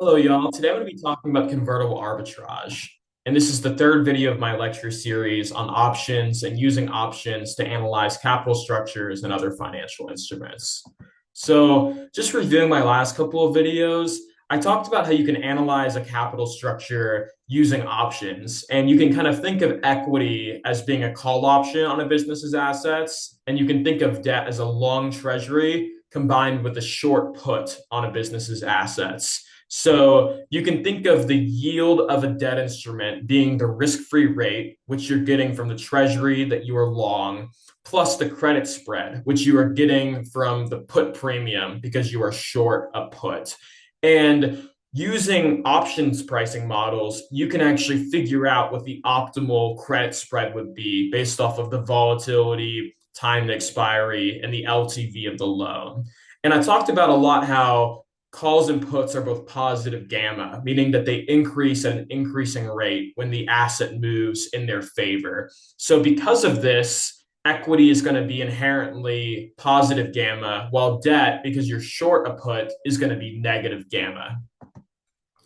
Hello, y'all. Today I'm going to be talking about convertible arbitrage. And this is the third video of my lecture series on options and using options to analyze capital structures and other financial instruments. So, just reviewing my last couple of videos, I talked about how you can analyze a capital structure using options. And you can kind of think of equity as being a call option on a business's assets. And you can think of debt as a long treasury combined with a short put on a business's assets. So you can think of the yield of a debt instrument being the risk-free rate, which you're getting from the treasury that you are long, plus the credit spread, which you are getting from the put premium because you are short a put. And using options pricing models, you can actually figure out what the optimal credit spread would be based off of the volatility, time to expiry, and the LTV of the loan. And I talked about a lot how calls and puts are both positive gamma, meaning that they increase at an increasing rate when the asset moves in their favor. So, because of this, equity is going to be inherently positive gamma, while debt, because you're short a put, is going to be negative gamma.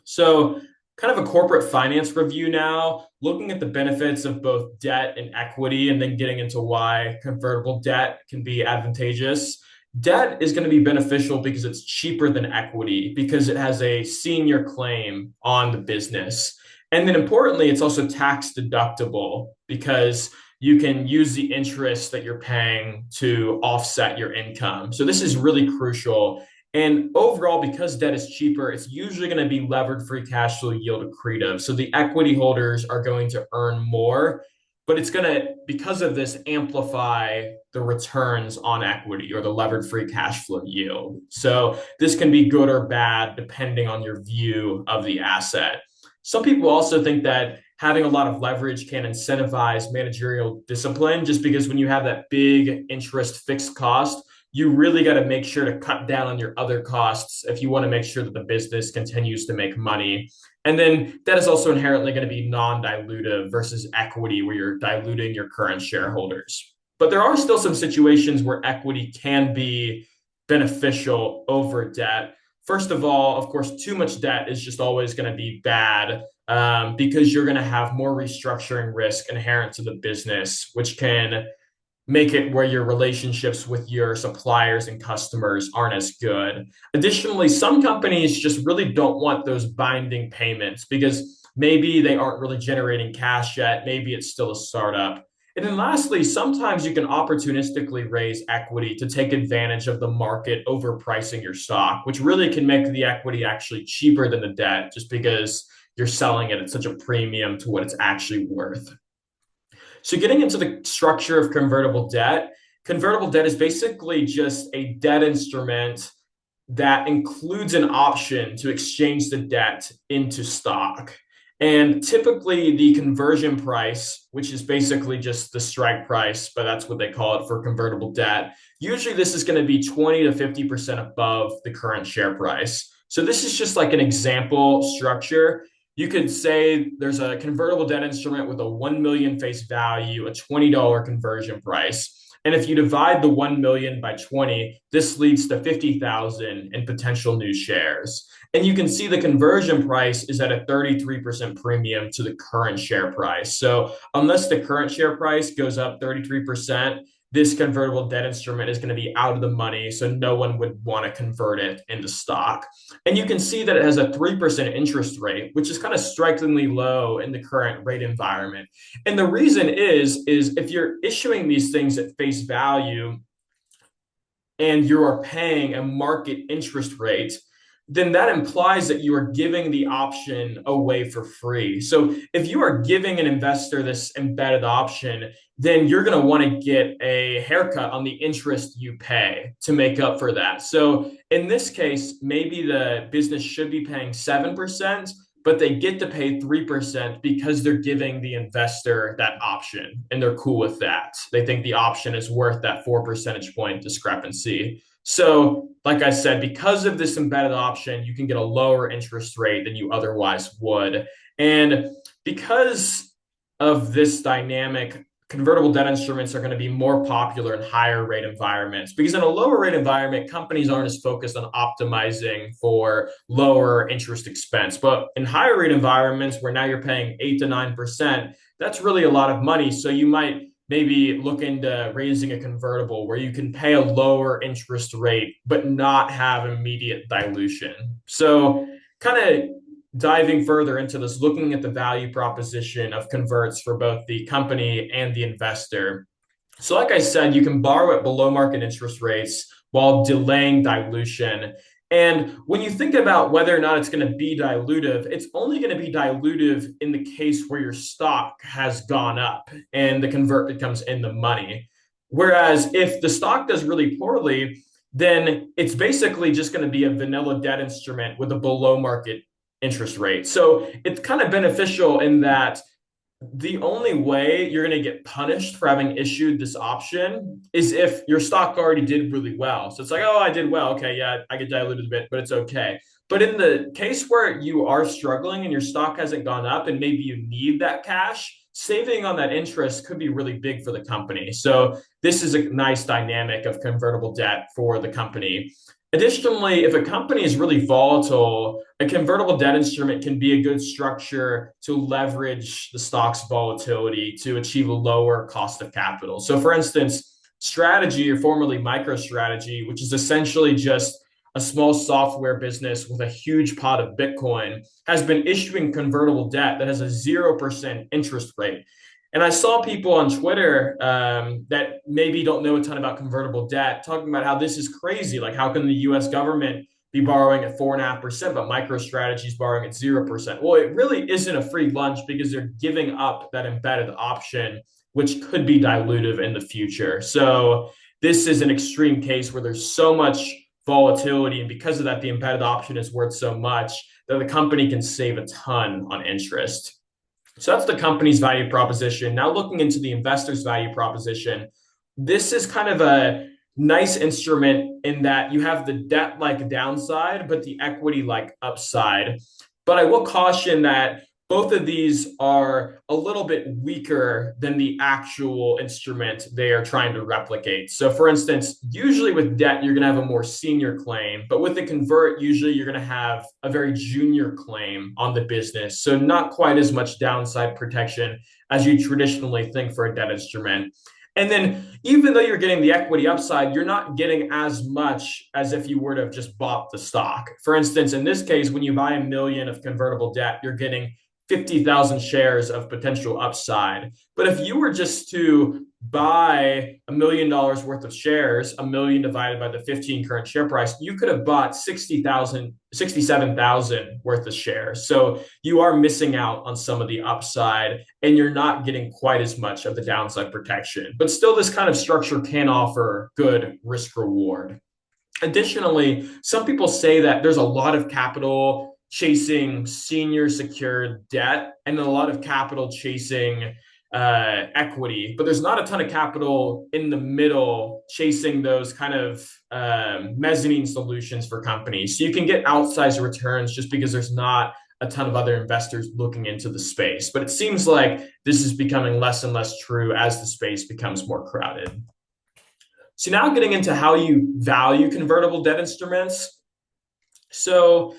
So, kind of a corporate finance review now, looking at the benefits of both debt and equity, and then getting into why convertible debt can be advantageous. Debt is going to be beneficial because it's cheaper than equity because it has a senior claim on the business. And then importantly, it's also tax deductible because you can use the interest that you're paying to offset your income. So this is really crucial. And overall, because debt is cheaper, it's usually going to be levered free cash flow yield accretive. So the equity holders are going to earn more, but it's going to, because of this, amplify the returns on equity or the levered free cash flow yield. So this can be good or bad depending on your view of the asset. Some people also think that having a lot of leverage can incentivize managerial discipline just because when you have that big interest fixed cost, you really got to make sure to cut down on your other costs if you want to make sure that the business continues to make money. And then that is also inherently going to be non-dilutive versus equity where you're diluting your current shareholders. But there are still some situations where equity can be beneficial over debt. First of all, of course, too much debt is just always going to be bad because you're going to have more restructuring risk inherent to the business, which can make it where your relationships with your suppliers and customers aren't as good. Additionally, some companies just really don't want those binding payments because maybe they aren't really generating cash yet. Maybe it's still a startup. And then lastly, sometimes you can opportunistically raise equity to take advantage of the market overpricing your stock, which really can make the equity actually cheaper than the debt just because you're selling it at such a premium to what it's actually worth. So, getting into the structure of convertible debt is basically just a debt instrument that includes an option to exchange the debt into stock. And typically, the conversion price, which is basically just the strike price, but that's what they call it for convertible debt, usually this is going to be 20 to 50% above the current share price. So, this is just like an example structure. You could say there's a convertible debt instrument with a 1 million face value, a $20 conversion price. And if you divide the 1 million by 20, this leads to 50,000 in potential new shares. And you can see the conversion price is at a 33% premium to the current share price. So unless the current share price goes up 33%, this convertible debt instrument is going to be out of the money. So no one would want to convert it into stock. And you can see that it has a 3% interest rate, which is kind of strikingly low in the current rate environment. And the reason is if you're issuing these things at face value and you are paying a market interest rate, then that implies that you are giving the option away for free. So if you are giving an investor this embedded option, then you're going to want to get a haircut on the interest you pay to make up for that. So in this case, maybe the business should be paying 7%, but they get to pay 3% because they're giving the investor that option and they're cool with that. They think the option is worth that 4 percentage point discrepancy. So, like I said, because of this embedded option, you can get a lower interest rate than you otherwise would. And because of this dynamic, convertible debt instruments are going to be more popular in higher rate environments because in a lower rate environment, companies aren't as focused on optimizing for lower interest expense. But in higher rate environments where now you're paying 8 to 9%, that's really a lot of money. So you might maybe look into raising a convertible where you can pay a lower interest rate but not have immediate dilution. So kind of diving further into this, looking at the value proposition of converts for both the company and the investor. So, like I said, you can borrow at below market interest rates while delaying dilution. And when you think about whether or not it's going to be dilutive, it's only going to be dilutive in the case where your stock has gone up and the convert becomes in the money. Whereas if the stock does really poorly, then it's basically just going to be a vanilla debt instrument with a below market interest rate. So it's kind of beneficial in that the only way you're going to get punished for having issued this option is if your stock already did really well. So it's like, oh, I did well. Okay, yeah, I get diluted a bit, but it's okay. But in the case where you are struggling and your stock hasn't gone up and maybe you need that cash, saving on that interest could be really big for the company. So this is a nice dynamic of convertible debt for the company. Additionally, if a company is really volatile, a convertible debt instrument can be a good structure to leverage the stock's volatility to achieve a lower cost of capital. So, for instance, Strategy, or formerly MicroStrategy, which is essentially just a small software business with a huge pot of Bitcoin, has been issuing convertible debt that has a 0% interest rate. And I saw people on Twitter that maybe don't know a ton about convertible debt talking about how this is crazy. Like, how can the US government be borrowing at 4.5%, but MicroStrategy is borrowing at 0%? Well, it really isn't a free lunch because they're giving up that embedded option, which could be dilutive in the future. So this is an extreme case where there's so much volatility. And because of that, the embedded option is worth so much that the company can save a ton on interest. So that's the company's value proposition. Now looking into the investor's value proposition, this is kind of a nice instrument in that you have the debt-like downside, but the equity-like upside. But I will caution that both of these are a little bit weaker than the actual instrument they are trying to replicate. So for instance, usually with debt, you're going to have a more senior claim, but with the convert, usually you're going to have a very junior claim on the business. So not quite as much downside protection as you traditionally think for a debt instrument. And then even though you're getting the equity upside, you're not getting as much as if you were to have just bought the stock. For instance, in this case, when you buy $1 million of convertible debt, you're getting 50,000 shares of potential upside. But if you were just to buy $1 million worth of shares, 1 million divided by the 15 current share price, you could have bought 67,000 worth of shares. So you are missing out on some of the upside and you're not getting quite as much of the downside protection. But still, this kind of structure can offer good risk reward. Additionally, some people say that there's a lot of capital chasing senior secured debt and a lot of capital chasing equity, but there's not a ton of capital in the middle chasing those kind of mezzanine solutions for companies. So you can get outsized returns just because there's not a ton of other investors looking into the space. But it seems like this is becoming less and less true as the space becomes more crowded. So now getting into how you value convertible debt instruments. So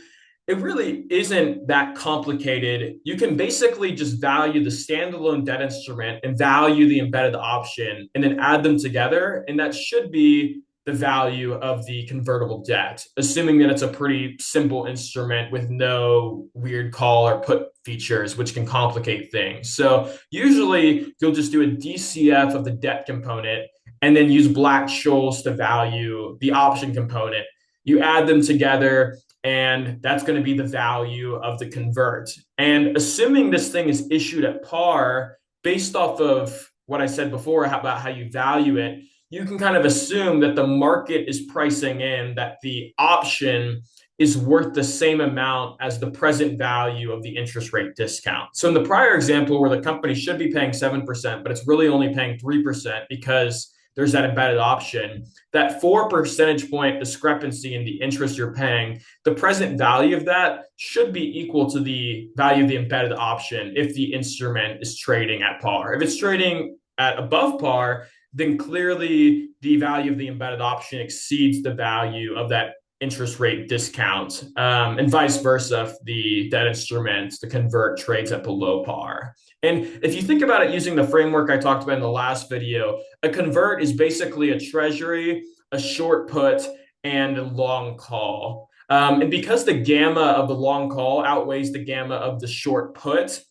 it really isn't that complicated. You can basically just value the standalone debt instrument and value the embedded option and then add them together. And that should be the value of the convertible debt, assuming that it's a pretty simple instrument with no weird call or put features, which can complicate things. So usually you'll just do a DCF of the debt component and then use Black-Scholes to value the option component. You add them together, and that's going to be the value of the convert. And assuming this thing is issued at par, based off of what I said before about how you value it, you can kind of assume that the market is pricing in that the option is worth the same amount as the present value of the interest rate discount. So in the prior example where the company should be paying 7%, but it's really only paying 3% because there's that embedded option, that 4 percentage point discrepancy in the interest you're paying, the present value of that should be equal to the value of the embedded option if the instrument is trading at par. If it's trading at above par, then clearly the value of the embedded option exceeds the value of that interest rate discount, and vice versa if the debt instrument, the convert, trades at below par. And if you think about it using the framework I talked about in the last video, a convert is basically a treasury, a short put, and a long call. And because the gamma of the long call outweighs the gamma of the short put,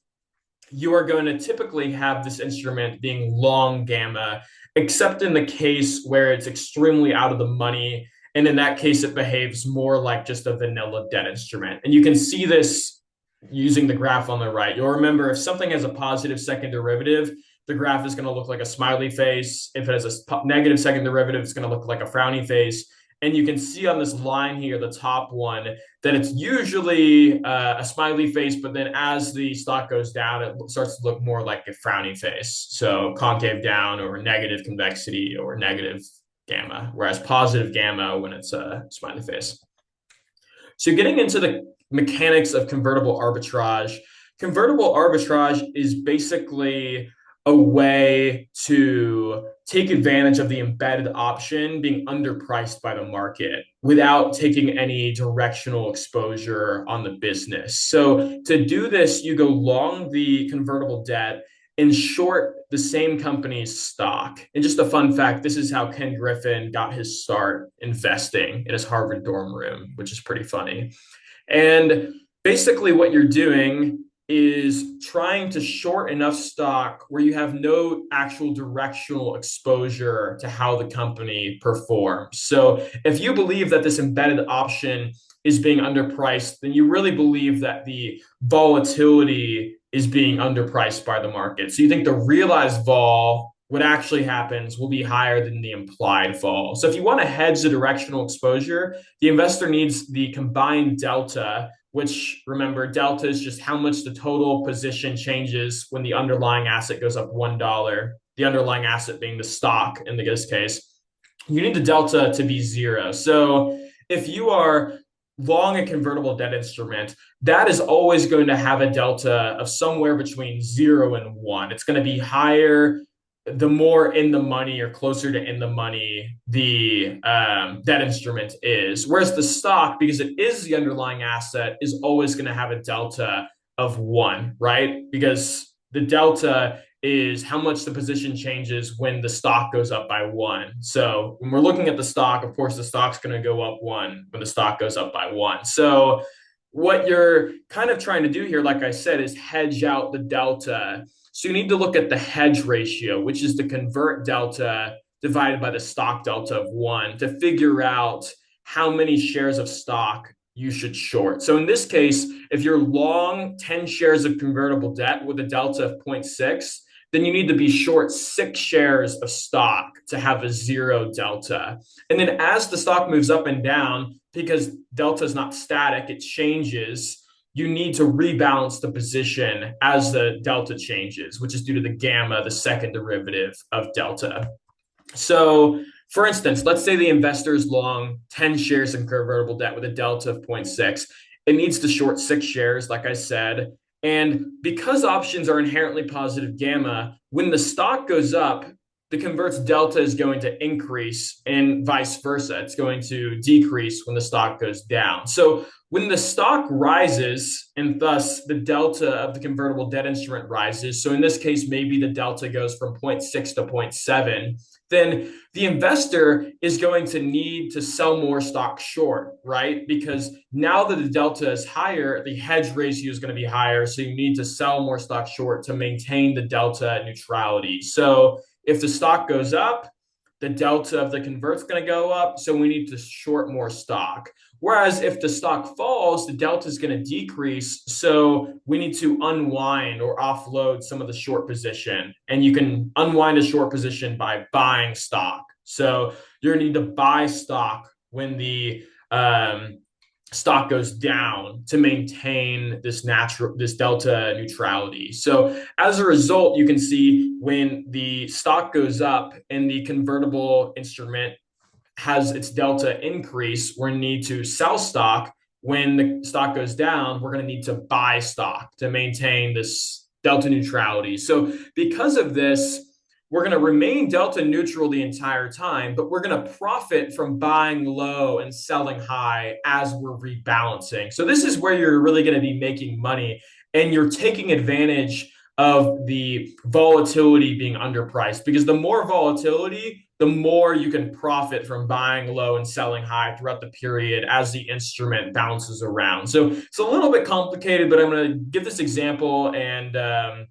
you are going to typically have this instrument being long gamma, except in the case where it's extremely out of the money. And in that case, it behaves more like just a vanilla debt instrument. And you can see this using the graph on the right. You'll remember if something has a positive second derivative, the graph is going to look like a smiley face. If it has a negative second derivative, it's going to look like a frowny face. And you can see on this line here, the top one, that it's usually a smiley face, but then as the stock goes down, it starts to look more like a frowny face. So concave down, or negative convexity, or negative gamma, whereas positive gamma when it's a smiley face. So getting into the mechanics of convertible arbitrage. Convertible arbitrage is basically a way to take advantage of the embedded option being underpriced by the market without taking any directional exposure on the business. So to do this, you go long the convertible debt and short the same company's stock. And just a fun fact, this is how Ken Griffin got his start investing in his Harvard dorm room, which is pretty funny. And basically what you're doing is trying to short enough stock where you have no actual directional exposure to how the company performs. So if you believe that this embedded option is being underpriced, then you really believe that the volatility is being underpriced by the market. So you think the realized vol, what actually happens, will be higher than the implied vol. So if you want to hedge the directional exposure, the investor needs the combined delta, which, remember, delta is just how much the total position changes when the underlying asset goes up $1, the underlying asset being the stock in this case. You need the delta to be zero. So if you are long a convertible debt instrument, that is always going to have a delta of somewhere between 0 and 1. It's going to be higher the more in the money or closer to in the money the debt instrument is. Whereas the stock, because it is the underlying asset, is always going to have a delta of 1, right? Because the delta is how much the position changes when the stock goes up by 1. So when we're looking at the stock, of course, the stock's going to go up 1 when the stock goes up by 1. So what you're kind of trying to do here, like I said, is hedge out the delta. So you need to look at the hedge ratio, which is the convert delta divided by the stock delta of 1 to figure out how many shares of stock you should short. So in this case, if you're long 10 shares of convertible debt with a delta of 0.6, then you need to be short 6 shares of stock to have a 0 delta. And then as the stock moves up and down, because delta is not static, it changes, you need to rebalance the position as the delta changes, which is due to the gamma, the second derivative of delta. So for instance, let's say the investor is long 10 shares in convertible debt with a delta of 0.6. It needs to short 6 shares, like I said. And because options are inherently positive gamma, when the stock goes up, the convert's delta is going to increase and vice versa. It's going to decrease when the stock goes down. So when the stock rises, and thus the delta of the convertible debt instrument rises, so in this case, maybe the delta goes from 0.6 to 0.7, then the investor is going to need to sell more stock short, right? Because now that the delta is higher, the hedge ratio is going to be higher. So you need to sell more stock short to maintain the delta neutrality. So if the stock goes up, the delta of the convert's going to go up. So we need to short more stock. Whereas if the stock falls, the delta is going to decrease. So we need to unwind or offload some of the short position. And you can unwind a short position by buying stock. So you're going to need to buy stock when the stock goes down to maintain this delta neutrality. So as a result, you can see when the stock goes up and the convertible instrument has its delta increase, we're going to need to sell stock. When the stock goes down, we're going to need to buy stock to maintain this delta neutrality. So because of this, we're going to remain delta neutral the entire time, but we're going to profit from buying low and selling high as we're rebalancing. So this is where you're really going to be making money, and you're taking advantage of the volatility being underpriced, because the more volatility, the more you can profit from buying low and selling high throughout the period as the instrument bounces around. So it's a little bit complicated, but I'm going to give this example and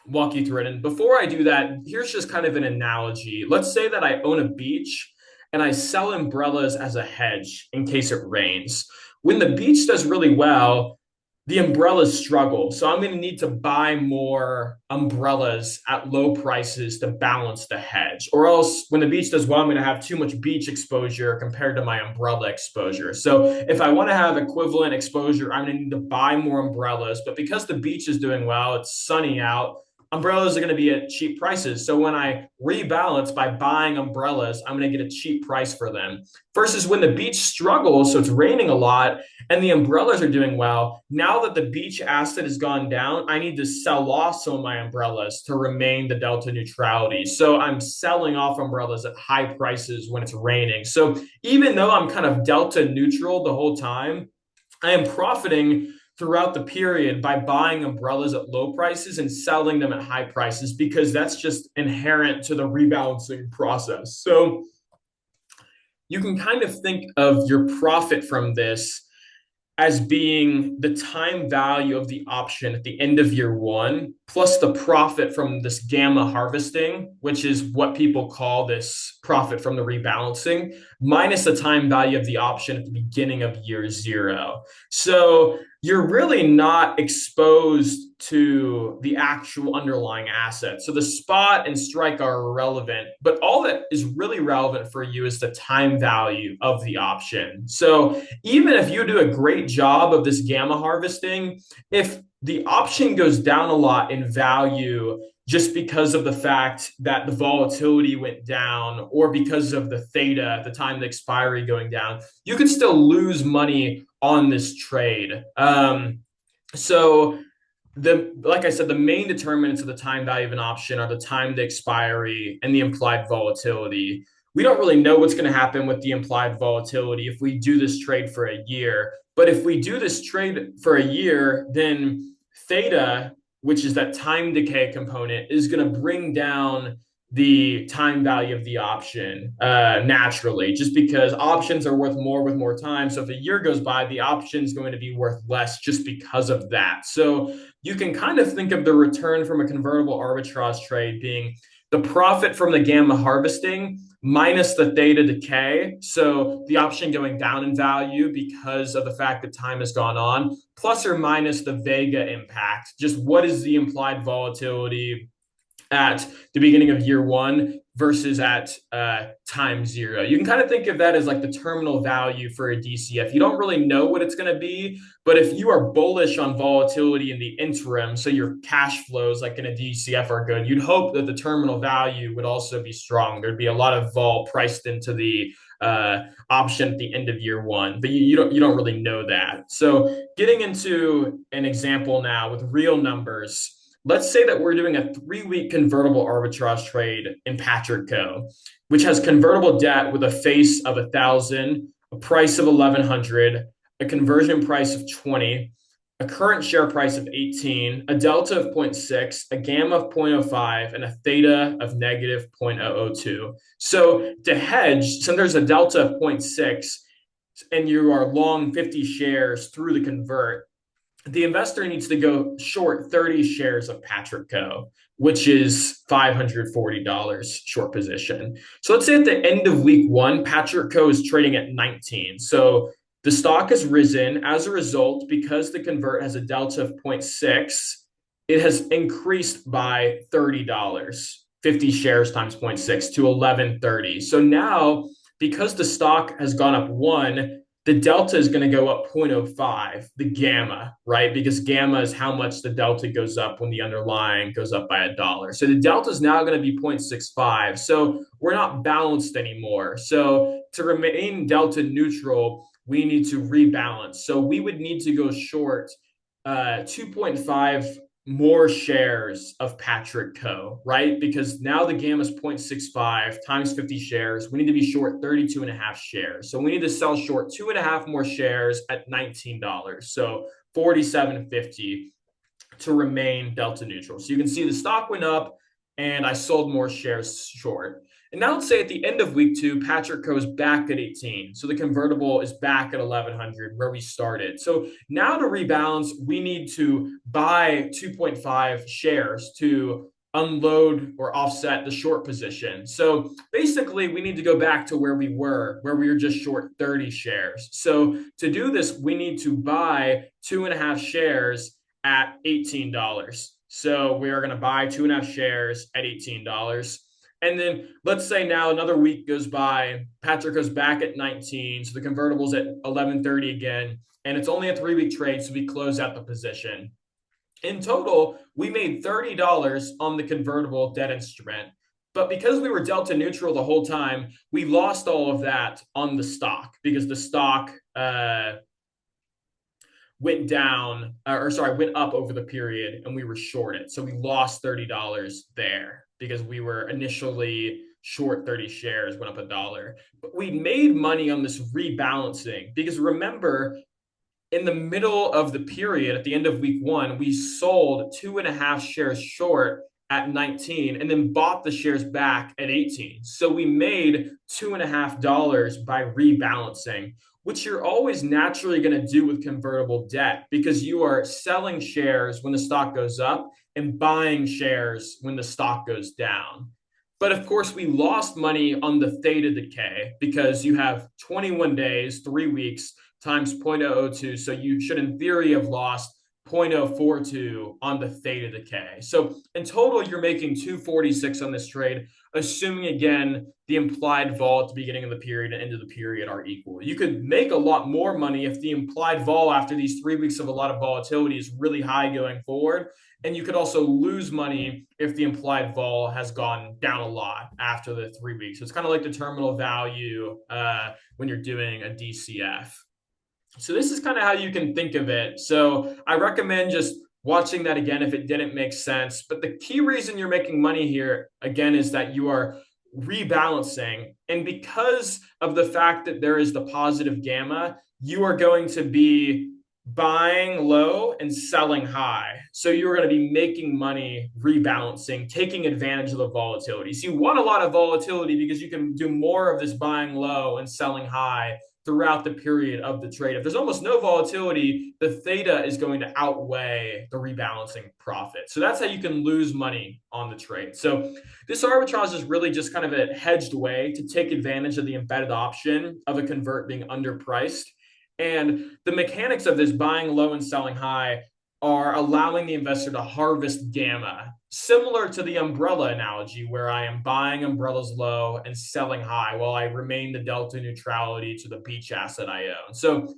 walk you through it. And before I do that, here's just kind of an analogy. Let's say that I own a beach and I sell umbrellas as a hedge in case it rains. When the beach does really well, the umbrellas struggle. So I'm going to need to buy more umbrellas at low prices to balance the hedge. Or else when the beach does well, I'm going to have too much beach exposure compared to my umbrella exposure. So if I want to have equivalent exposure, I'm going to need to buy more umbrellas. But because the beach is doing well, it's sunny out, umbrellas are going to be at cheap prices. So when I rebalance by buying umbrellas, I'm going to get a cheap price for them. Versus when the beach struggles, so it's raining a lot, and the umbrellas are doing well, now that the beach asset has gone down, I need to sell off some of my umbrellas to remain the delta neutrality. So I'm selling off umbrellas at high prices when it's raining. So even though I'm kind of delta neutral the whole time, I am profiting throughout the period by buying umbrellas at low prices and selling them at high prices, because that's just inherent to the rebalancing process. So you can kind of think of your profit from this as being the time value of the option at the end of year one, plus the profit from this gamma harvesting, which is what people call this profit from the rebalancing, minus the time value of the option at the beginning of year zero. So you're really not exposed to the actual underlying asset. So the spot and strike are irrelevant, but all that is really relevant for you is the time value of the option. So even if you do a great job of this gamma harvesting, if the option goes down a lot in value just because of the fact that the volatility went down, or because of the theta at the time of the expiry going down, you can still lose money on this trade. So like I said, the main determinants of the time value of an option are the time to expiry and the implied volatility. We don't really know what's going to happen with the implied volatility if we do this trade for a year. But if we do this trade for a year, then theta, which is that time decay component, is going to bring down the time value of the option naturally, just because options are worth more with more time. So if a year goes by, the option is going to be worth less just because of that. So you can kind of think of the return from a convertible arbitrage trade being the profit from the gamma harvesting minus the theta decay. So the option going down in value because of the fact that time has gone on, plus or minus the vega impact. Just what is the implied volatility at the beginning of year one versus at time zero. You can kind of think of that as like the terminal value for a DCF. You don't really know what it's going to be, but if you are bullish on volatility in the interim, so your cash flows like in a DCF are good, you'd hope that the terminal value would also be strong. There'd be a lot of vol priced into the option at the end of year one, but you don't really know that. So getting into an example now with real numbers. Let's say that we're doing a 3-week convertible arbitrage trade in Patrick Co., which has convertible debt with a face of 1,000, a price of 1,100, a conversion price of 20, a current share price of 18, a delta of 0.6, a gamma of 0.05, and a theta of negative 0.002. So to hedge, since there's a delta of 0.6 and you are long 50 shares through the convert, the investor needs to go short 30 shares of Patrick Co., which is $540 short position. So let's say at the end of week one, Patrick Co. is trading at 19. So the stock has risen. As a result, because the convert has a delta of 0.6, it has increased by $30, 50 shares times 0.6 to 1130. So now, because the stock has gone up one, the delta is going to go up 0.05, the gamma, right? Because gamma is how much the delta goes up when the underlying goes up by $1. So the delta is now going to be 0.65. So we're not balanced anymore. So to remain delta neutral, we need to rebalance. So we would need to go short 2.5 more shares of Patrick Co., right? Because now the gamma is 0.65 times 50 shares. We need to be short 32 and a half shares. So we need to sell short 2.5 more shares at $19. So 47.50 to remain delta neutral. So you can see the stock went up and I sold more shares short. And now let's say at the end of week 2, Patrick Co is back at 18. So the convertible is back at 1100 where we started. So now to rebalance, we need to buy 2.5 shares to unload or offset the short position. So basically, we need to go back to where we were just short 30 shares. So to do this, we need to buy 2.5 shares at $18. So we are going to buy 2.5 shares at $18. And then let's say now another week goes by, Patrick goes back at 19, so the convertible's at 11:30 again, and it's only a 3-week trade, so we close out the position. In total, we made $30 on the convertible debt instrument. But because we were delta neutral the whole time, we lost all of that on the stock because the stock went up over the period and we were short it. So we lost $30 there because we were initially short 30 shares, went up $1. But we made money on this rebalancing because remember, in the middle of the period at the end of week 1, we sold 2.5 shares short at 19 and then bought the shares back at 18. So we made $2.5 by rebalancing, which you're always naturally going to do with convertible debt because you are selling shares when the stock goes up and buying shares when the stock goes down. But of course, we lost money on the theta decay because you have 21 days, 3 weeks times 0.002. So you should, in theory, have lost 0.042 on the theta decay. So in total, you're making 246 on this trade, assuming, again, the implied vol at the beginning of the period and end of the period are equal. You could make a lot more money if the implied vol after these 3 weeks of a lot of volatility is really high going forward. And you could also lose money if the implied vol has gone down a lot after the 3 weeks. So it's kind of like the terminal value when you're doing a DCF. So this is kind of how you can think of it. So I recommend just watching that again if it didn't make sense. But the key reason you're making money here, again, is that you are rebalancing. And because of the fact that there is the positive gamma, you are going to be buying low and selling high. So you're going to be making money rebalancing, taking advantage of the volatility. So you want a lot of volatility because you can do more of this buying low and selling high throughout the period of the trade. If there's almost no volatility, the theta is going to outweigh the rebalancing profit. So that's how you can lose money on the trade. So this arbitrage is really just kind of a hedged way to take advantage of the embedded option of a convert being underpriced. And the mechanics of this buying low and selling high are allowing the investor to harvest gamma, similar to the umbrella analogy where I am buying umbrellas low and selling high while I remain the delta neutrality to the beach asset I own. So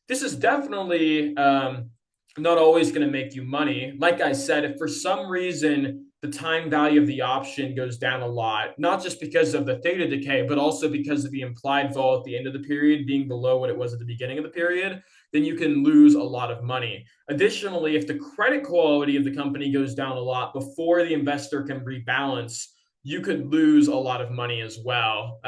this is definitely not always going to make you money. Like I said, if for some reason the time value of the option goes down a lot, not just because of the theta decay, but also because of the implied vol at the end of the period being below what it was at the beginning of the period, then you can lose a lot of money. Additionally, if the credit quality of the company goes down a lot before the investor can rebalance, you could lose a lot of money as well.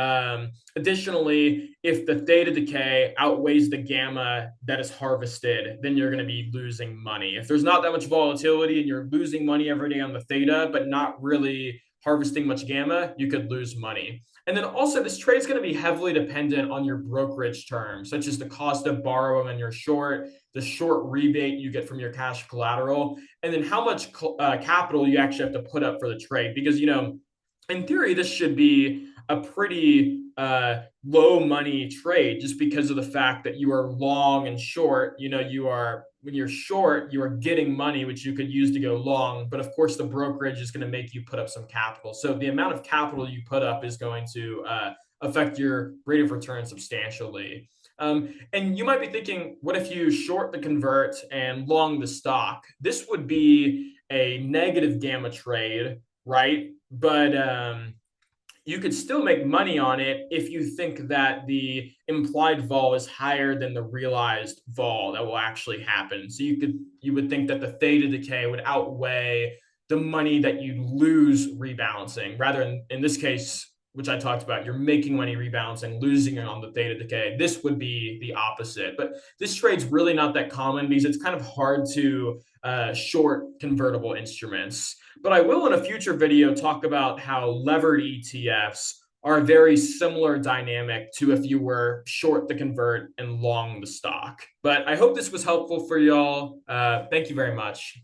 Additionally, if the theta decay outweighs the gamma that is harvested, then you're going to be losing money. If there's not that much volatility and you're losing money every day on the theta, but not really harvesting much gamma, you could lose money. And then also, this trade is going to be heavily dependent on your brokerage terms, such as the cost of borrowing on your short, the short rebate you get from your cash collateral, and then how much capital you actually have to put up for the trade. Because, in theory, this should be a pretty low money trade just because of the fact that you are long and short. When you're short, you are getting money, which you could use to go long. But of course, the brokerage is going to make you put up some capital. So the amount of capital you put up is going to affect your rate of return substantially. And you might be thinking, what if you short the convert and long the stock? This would be a negative gamma trade, right? But you could still make money on it if you think that the implied vol is higher than the realized vol that will actually happen. So you would think that the theta decay would outweigh the money that you lose rebalancing. Rather in this case, which I talked about, you're making money rebalancing, losing it on the theta decay. This would be the opposite. But this trade's really not that common because it's kind of hard to short convertible instruments. But I will in a future video talk about how levered ETFs are a very similar dynamic to if you were short the convert and long the stock. But I hope this was helpful for y'all. Thank you very much.